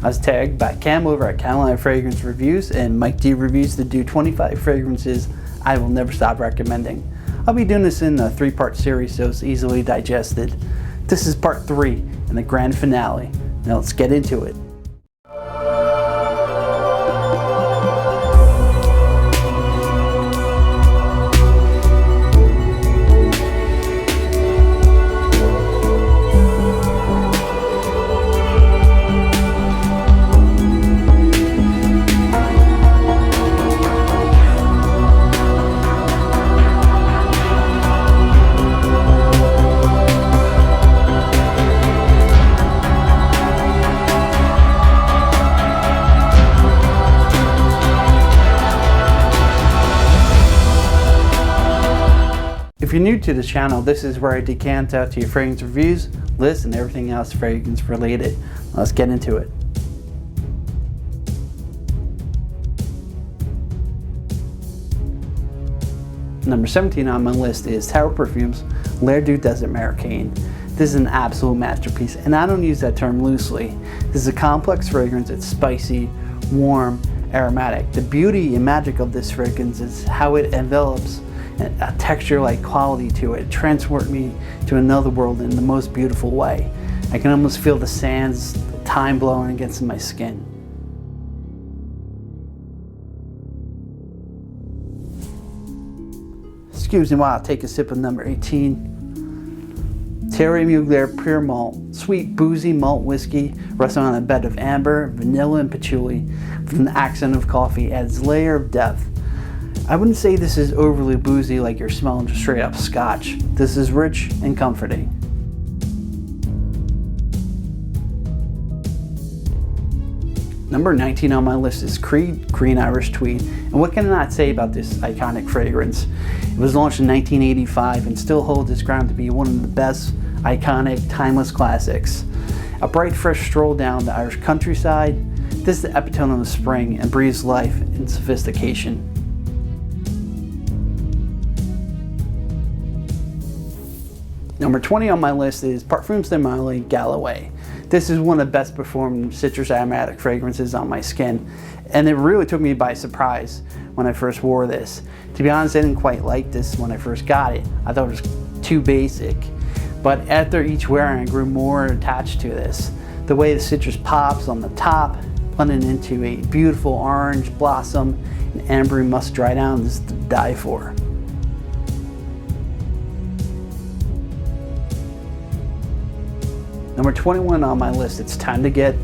I was tagged by Cam over at Carolina Fragrance Reviews and Mike D Reviews to do 25 fragrances I will never stop recommending. I'll be doing this in a 3-part series so it's easily digested. This is part 3 and the grand finale. Now let's get into it. If you're new to the channel, this is where I decant out to your fragrance reviews, lists, and everything else fragrance related. Let's get into it. Number 17 on my list is Tower Perfumes L'air du Desert Marocain. This is an absolute masterpiece, and I don't use that term loosely. This is a complex fragrance. It's spicy, warm, aromatic. The beauty and magic of this fragrance is how it envelops a texture-like quality to it. It transports me to another world in the most beautiful way. I can almost feel the sands, the time blowing against my skin. Excuse me while I take a sip of number 18. Thierry Mugler Pure Malt. Sweet, boozy malt whiskey resting on a bed of amber, vanilla, and patchouli with an accent of coffee adds layer of depth. I wouldn't say this is overly boozy like you're smelling straight up scotch. This is rich and comforting. Number 19 on my list is Creed Green Irish Tweed. And what can I not say about this iconic fragrance? It was launched in 1985 and still holds its ground to be one of the best, iconic, timeless classics. A bright, fresh stroll down the Irish countryside. This is the epitome of spring and breathes life and sophistication. Number 20 on my list is Parfums de Marly Galloway. This is one of the best performed citrus aromatic fragrances on my skin, and it really took me by surprise when I first wore this. To be honest, I didn't quite like this when I first got it. I thought it was too basic, but after each wearing I grew more attached to this. The way the citrus pops on the top, blending into a beautiful orange blossom and ambery musk dry down is to die for. Number 21 on my list, it's time to get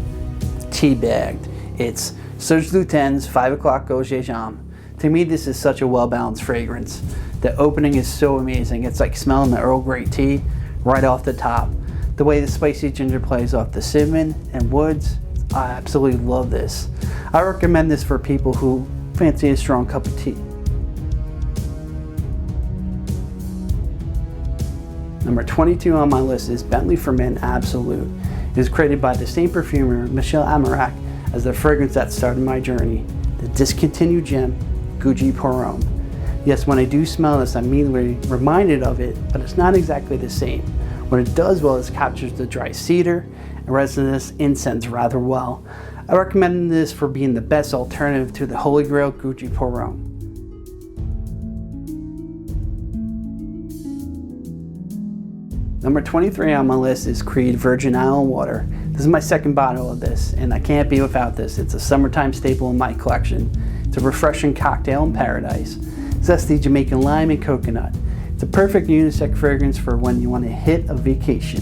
teabagged. It's Serge Lutens 5 o'clock Eau de Jamme. To me, this is such a well-balanced fragrance. The opening is so amazing. It's like smelling the Earl Grey tea right off the top. The way the spicy ginger plays off the cinnamon and woods, I absolutely love this. I recommend this for people who fancy a strong cup of tea. Number 22 on my list is Bentley for Men Absolute. It was created by the same perfumer, Michel Amarac, as the fragrance that started my journey, the discontinued gem, Gucci Pour Homme. Yes, when I do smell this, I'm immediately reminded of it, but it's not exactly the same. What it does well is captures the dry cedar and resinous incense rather well. I recommend this for being the best alternative to the Holy Grail Gucci Pour Homme. Number 23 on my list is Creed Virgin Island Water. This is my second bottle of this, and I can't be without this. It's a summertime staple in my collection. It's a refreshing cocktail in paradise. Zesty Jamaican lime and coconut. It's a perfect unisex fragrance for when you want to hit a vacation.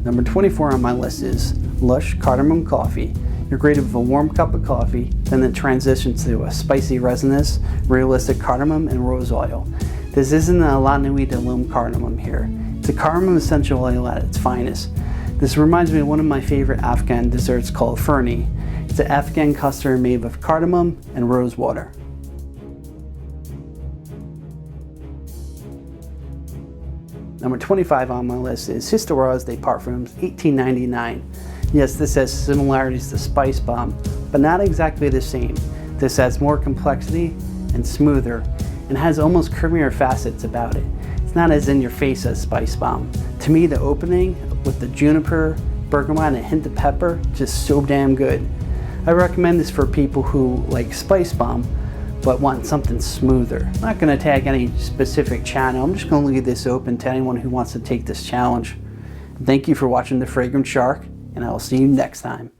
Number 24 on my list is Lush Cardamom Coffee. You're greeted with a warm cup of coffee, then it transitions to a spicy resinous, realistic cardamom and rose oil. This isn't a La Nuit de L'Homme cardamom here. It's a cardamom essential oil at its finest. This reminds me of one of my favorite Afghan desserts called Fernie. It's an Afghan custard made with cardamom and rose water. Number 25 on my list is Histoires des Parfums 1899. Yes, this has similarities to Spice Bomb, but not exactly the same. This has more complexity and smoother, and has almost creamier facets about it. It's It's not as in your face as Spice Bomb. To me, the opening with the juniper, bergamot, and a hint of pepper, just so damn good. I recommend this for people who like Spice Bomb but want something smoother. I'm not going to tag any specific channel. I'm just going to leave this open to anyone who wants to take this challenge. Thank you for watching The Fragrance Shark, and I will see you next time.